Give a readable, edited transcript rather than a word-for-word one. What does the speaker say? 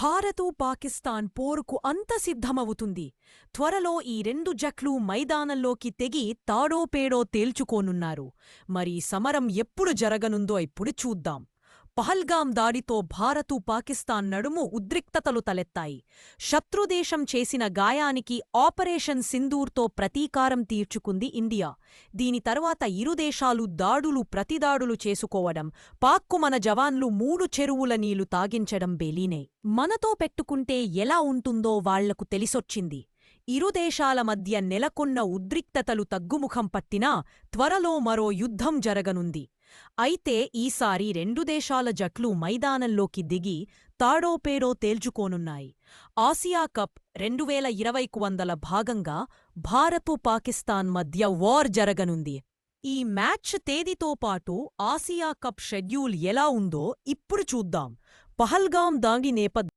భారతు పాకిస్తాన్ పోరుకు అంత సిద్ధమవుతుంది. త్వరలో ఈ రెండు జట్లు మైదానంలోకి తెగి తాడోపేడో తేల్చుకోనున్నారు. మరి సమరం ఎప్పుడు జరగనుందో ఇప్పుడు చూద్దాం. పహల్గాం దాడితో భారతు పాకిస్తాన్ నడుము ఉద్రిక్తతలు తలెత్తాయి. శత్రుదేశం చేసిన గాయానికి ఆపరేషన్ సింధూర్తో ప్రతీకారం తీర్చుకుంది ఇండియా. దీని తర్వాత ఇరుదేశాలు దాడులు ప్రతిదాడులు చేసుకోవడం, పాక్కు మన జవాన్లు 3 చెరువుల నీళ్లు తాగించడం బెలీనే. మనతో పెట్టుకుంటే ఎలా ఉంటుందో వాళ్లకు తెలిసొచ్చింది. ఇరుదేశాల మధ్య నెలకొన్న ఉద్రిక్తతలు తగ్గుముఖం పట్టినా త్వరలో మరో యుద్ధం జరగనుంది. అయితే ఈసారి రెండు దేశాల జట్లు మైదానంలోకి దిగి తాడోపేడో తేల్చుకోనున్నాయి. ఆసియా కప్ 2020 భాగంగా భారతు పాకిస్తాన్ మధ్య వార్ జరగనుంది. ఈ మ్యాచ్ తేదీతో పాటు ఆసియా కప్ షెడ్యూల్ ఎలా ఉందో ఇప్పుడు చూద్దాం. పహల్గాం దాడి నేపథ్యంలో